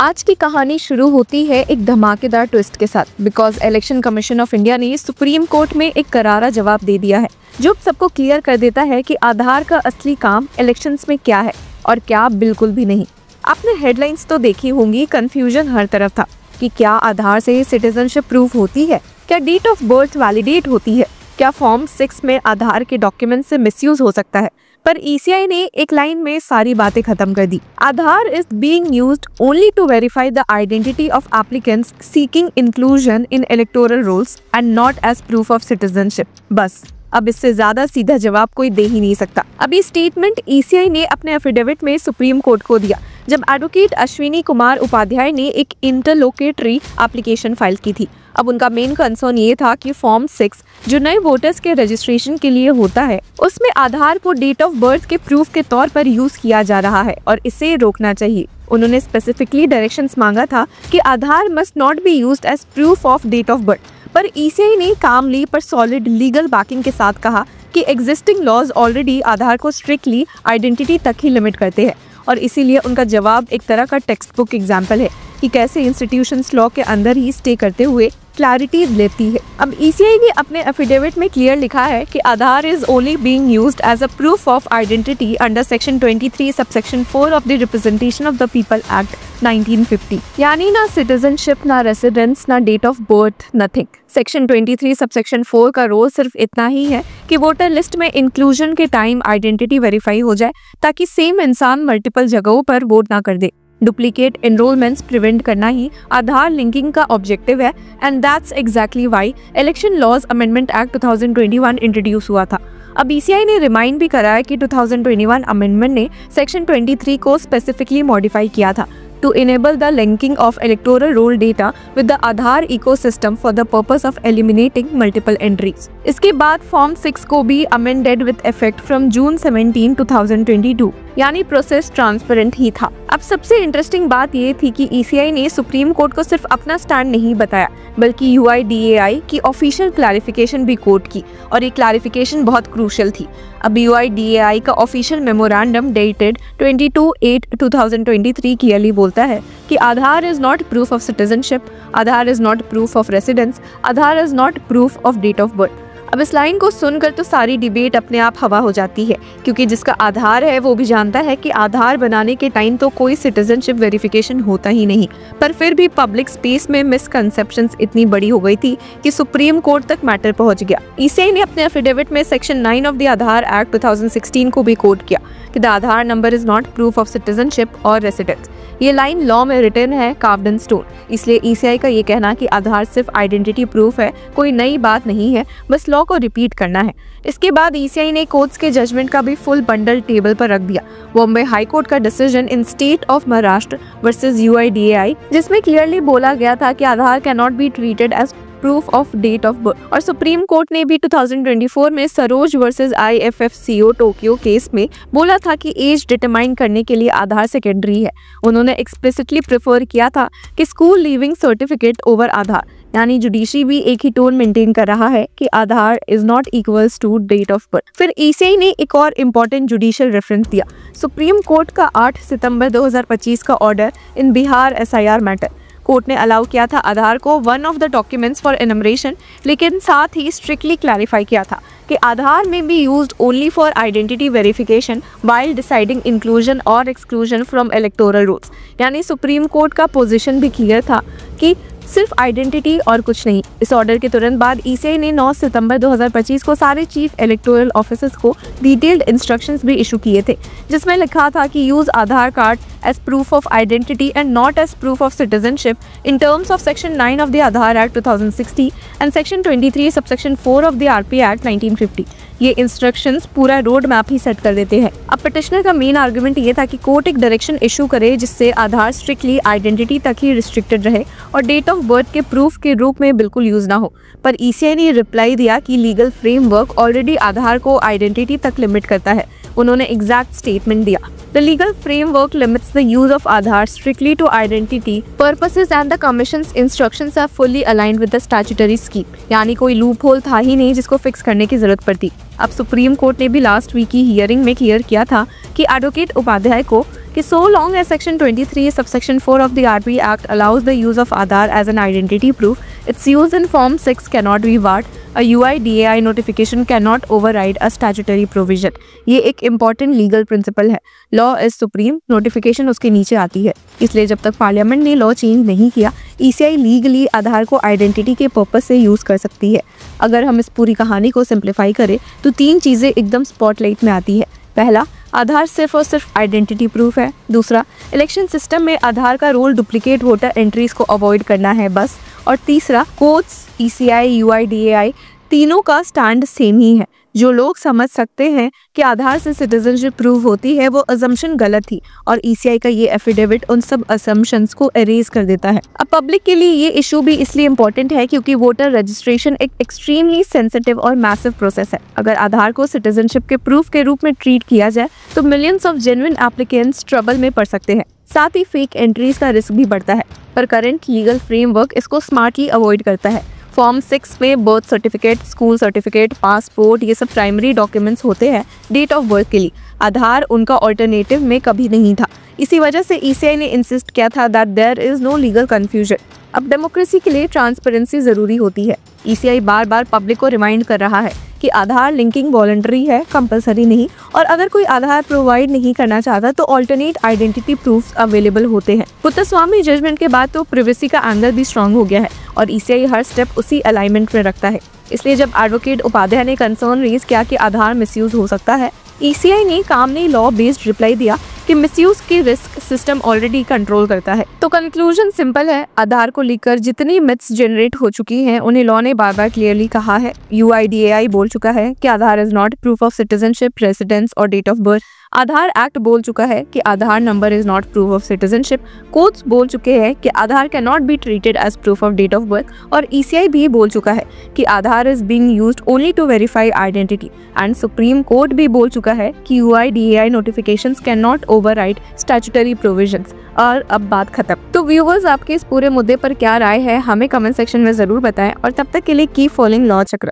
आज की कहानी शुरू होती है एक धमाकेदार ट्विस्ट के साथ, because election commission of India ने सुप्रीम कोर्ट में एक करारा जवाब दे दिया है जो सबको क्लियर कर देता है कि आधार का असली काम इलेक्शंस में क्या है और क्या बिल्कुल भी नहीं। आपने हेडलाइंस तो देखी होंगी, कंफ्यूजन हर तरफ था कि क्या आधार से सिटीजनशिप प्रूफ होती है, क्या डेट ऑफ बर्थ वैलिडेट होती है, क्या फॉर्म 6 में आधार के डॉक्यूमेंट से मिसयूज हो सकता है। पर ईसीआई ने एक लाइन में सारी बातें खत्म कर दी। Aadhaar is being used only to verify the identity of applicants seeking inclusion in electoral rolls and not as proof of citizenship. बस अब इससे ज्यादा सीधा जवाब कोई दे ही नहीं सकता। अभी स्टेटमेंट ईसीआई ने अपने एफिडेविट में सुप्रीम कोर्ट को दिया जब एडवोकेट अश्विनी कुमार उपाध्याय ने एक इंटरलोकेटरी एप्लीकेशन फाइल की थी। अब उनका मेन कंसर्न ये था कि फॉर्म 6 जो नए वोटर्स के रजिस्ट्रेशन के लिए होता है उसमें आधार को डेट ऑफ बर्थ के प्रूफ के तौर पर यूज किया जा रहा है और इसे रोकना चाहिए। उन्होंने स्पेसिफिकली डायरेक्शंस मांगा था कि Aadhaar must not be used as proof of date of birth, पर ईसीआई ने कामली पर सॉलिड लीगल बैकिंग के साथ कहा कि एग्जिस्टिंग लॉज ऑलरेडी आधार को स्ट्रिक्टली आइडेंटिटी तक ही लिमिट करते हैं और इसीलिए उनका जवाब एक तरह का टेक्स्ट बुक एग्जाम्पल है कि कैसे इंस्टीट्यूशंस लॉ के अंदर ही स्टे करते हुए क्लैरिटी लेती है। अब ईसीआई ने अपने एफिडेविट में क्लियर लिखा है कि Aadhaar is only being used as a proof of identity under section 23 subsection 4 of the representation of the people act 1950। यानी ना सिटीजनशिप, ना रेसिडेंस, ना date of birth, nothing. Section 23 subsection 4 का रोल सिर्फ इतना ही है कि वोटर लिस्ट में इंक्लूजन के टाइम आइडेंटिटी वेरीफाई हो जाए ताकि सेम इंसान मल्टीपल जगहों पर वोट ना कर दे। डुप्लीकेट एनरोलमेंट्स प्रिवेंट करना ही आधार लिंकिंग का ऑब्जेक्टिव है and that's exactly why election laws amendment act 2021 introduce हुआ था। अब ईसीआई ने रिमाइंड भी करा है कि 2021 अमेंडमेंट ने सेक्शन 23 को स्पेसिफिकली मॉडिफाई किया था to enable the linking of electoral roll data with the Aadhaar ecosystem for the purpose of eliminating multiple entries. इसके बाद फॉर्म 6 को भी amended with effect from June 17, 2022, यानी प्रोसेस ट्रांसपेरेंट ही था। अब सबसे इंटरेस्टिंग बात ये थी कि ईसीआई ने सुप्रीम कोर्ट को सिर्फ अपना स्टैंड नहीं बताया बल्कि यूआईडीएआई की ऑफिशियल क्लैरिफिकेशन भी कोट की और ये क्लैरिफिकेशन बहुत क्रूशियल थी। अब यूआईडीएआई का ऑफिशियल मेमोरेंडम डेटेड 22/8/2023 क्लियरली बोलता है कि Aadhaar is not proof of citizenship, Aadhaar is not proof of residence, Aadhaar is not proof of date of birth. अब इस लाइन को सुनकर तो सारी डिबेट अपने आप हवा हो जाती है क्योंकि जिसका आधार है वो भी जानता है कि आधार बनाने के टाइम तो कोई सिटीजनशिप वेरिफिकेशन होता ही नहीं। पर फिर भी पब्लिक स्पेस में मिसकंसेप्शंस इतनी बड़ी हो गई थी कि सुप्रीम कोर्ट तक मैटर पहुंच गया। ईसीआई ने अपने एफिडेविट में section 9 of the Aadhaar act 2016 को भी कोट किया कि the Aadhaar number is not proof of citizenship और रेसिडेंस। ये लाइन लॉ में रिटन है, कार्व्ड इन स्टोन। इसलिए ईसीआई का ये कहना कि आधार सिर्फ आइडेंटिटी प्रूफ है कोई नई बात नहीं है, बस लॉ को रिपीट करना है। इसके बाद ईसीआई ने कोर्ट्स के जजमेंट का भी फुल बंडल टेबल पर रख दिया। बॉम्बे हाई कोर्ट का decision in state of Maharashtra versus UIDAI, जिसमें क्लियरली बोला गया था कि Aadhaar can not be treated as proof of date of birth. और सुप्रीम कोर्ट ने भी 2024 में Saroj versus IFFCO Tokyo case में बोला था कि एज डिटरमाइन करने के लिए आधार सेकेंडरी है। उन्होंने एक्सप्लिसिटली प्रेफर किया था कि स्कूल लीविंग सर्टिफिकेट ओवर आधार, यानी जुडिशरी भी एक ही टोन मेंटेन कर रहा है कि Aadhaar is not equals to date of birth. फिर ईसीआई ने एक और इम्पोर्टेंट जुडिशियल रेफरेंस दिया, सुप्रीम कोर्ट का 8 सितंबर 2025 का order in Bihar SIR matter. Court ने अलाउ किया था आधार को one of the documents for enumeration, लेकिन साथ ही स्ट्रिक्टली क्लैरिफाई किया था कि आधार में be used only for identity verification while deciding inclusion और एक्सक्लूजन फ्रॉम इलेक्टोरल रोल्स। यानी सुप्रीम कोर्ट का पोजीशन भी क्लियर था कि सिर्फ आइडेंटिटी और कुछ नहीं। इस ऑर्डर के तुरंत बाद ईसीआई ने 9 सितंबर 2025 को सारे चीफ इलेक्टोरल ऑफिसर्स को डिटेल्ड इंस्ट्रक्शंस भी इशू किए थे जिसमें लिखा था कि use Aadhaar card as proof of identity and not as proof of citizenship in terms of section 9 of the Aadhaar Act 2060 and section 23 subsection 4 of the RP Act 1950। ये instructions पूरा road map ही set कर देते हैं। अब petitioner का main argument ये था कि कोर्ट एक डायरेक्शन इशू करे जिससे आधार स्ट्रिक्टली आइडेंटिटी तक ही रिस्ट्रिक्टेड रहे और डेट ऑफ बर्थ के प्रूफ के रूप में बिल्कुल यूज ना हो। पर ईसीआई ने रिप्लाई दिया कि लीगल फ्रेमवर्क ऑलरेडी आधार को आइडेंटिटी तक लिमिट करता है। उन्होंने एग्जैक्ट स्टेटमेंट दिया, The legal framework limits the use of Aadhaar strictly to identity purposes and the Commission's instructions are fully aligned with the statutory scheme। यानी कोई लूप होल था ही नहीं जिसको फिक्स करने की जरूरत पड़ती। अब सुप्रीम कोर्ट ने भी लास्ट वीक की हियरिंग में क्लियर किया था कि एडवोकेट उपाध्याय को कि so long as section 23 subsection 4 of the RP Act allows the use of Aadhaar as an identity proof, its use in Form 6 cannot be barred. A UIDAI notification cannot override a statutory provision. ये एक important legal principle है. Law is supreme, notification उसके नीचे आती है. इसलिए जब तक पार्लियामेंट ने लॉ चेंज नहीं किया, ECI लीगली आधार को आइडेंटिटी के पर्पस से यूज़ कर सकती है. अगर हम इस पूरी कहानी को सिंप्लीफाई करें तो 3 चीज़ें एकदम स्पॉटलाइट में आती है. पहला, आधार सिर्फ और सिर्फ आइडेंटिटी प्रूफ है. दूसरा, इलेक्शन सिस्टम में आधार का रोल डुप्लीकेट वोटर एंट्रीज को अवॉइड करना है बस. और तीसरा, कोर्ट्स, ECI, UIDAI तीनों का स्टैंड सेम ही है. जो लोग समझ सकते हैं कि आधार से सिटीजनशिप प्रूव होती है, वो अजम्पशन गलत थी और ECI का ये एफिडेविट उन सब असम्पशंस को एरेज कर देता है. अब पब्लिक के लिए ये इशू भी इसलिए इम्पोर्टेंट है क्योंकि वोटर रजिस्ट्रेशन एक एक्सट्रीमली सेंसिटिव और मैसिव प्रोसेस है. अगर आधार को सिटीजनशिप के प्रूफ के रूप में ट्रीट किया जाए तो millions of genuine applicants trouble में पड़ सकते हैं. साथ ही फेक एंट्रीज का रिस्क भी बढ़ता है. पर करंट लीगल फ्रेमवर्क इसको स्मार्टली अवॉइड करता है. फॉर्म 6 में birth certificate, school certificate, passport ये सब प्राइमरी डॉक्यूमेंट्स होते हैं डेट ऑफ बर्थ के लिए. आधार उनका ऑल्टरनेटिव में कभी नहीं था. इसी वजह से ECI ने इंसिस्ट किया था that there is no legal confusion. अब डेमोक्रेसी के लिए ट्रांसपेरेंसी ज़रूरी होती है. ECI बार बार पब्लिक को रिमाइंड कर रहा है कि आधार लिंकिंग वॉलंटरी है, कंपलसरी नहीं. और अगर कोई आधार प्रोवाइड नहीं करना चाहता तो ऑल्टरनेट आइडेंटिटी प्रूफ्स अवेलेबल होते हैं. पुत्तस्वामी जजमेंट के बाद तो प्रिवेसी का एंगल भी स्ट्रांग हो गया है और ECI हर स्टेप उसी अलाइनमेंट में रखता है. इसलिए जब एडवोकेट उपाध्याय ने कंसर्न रेज किया कि आधार मिसयूज हो सकता है, ECI ने कामली लॉ बेस्ड रिप्लाई दिया कि मिसयूज की रिस्क सिस्टम ऑलरेडी कंट्रोल करता है. तो कंक्लूजन सिंपल है. आधार को लेकर जितनी मिथ्स जनरेट हो चुकी हैं उन्हें लॉ ने बार बार क्लियरली कहा है. UIDAI बोल चुका है कि Aadhaar is not proof of citizenship, residence और date of birth. Aadhaar act बोल चुका है कि Aadhaar number is not proof of citizenship. Courts बोल चुके हैं कि Aadhaar can not be treated as proof of date of birth. और ECI भी बोल चुका है कि Aadhaar is being used only to verify identity. And supreme court भी बोल चुका है कि UIDAI notifications can not override statutory provisions. और अब बात खत्म. तो व्यूअर्स, आपके इस पूरे मुद्दे पर क्या राय है हमें कमेंट सेक्शन में जरूर बताएं और तब तक के लिए कीप फॉलोइंग लॉ चक्र.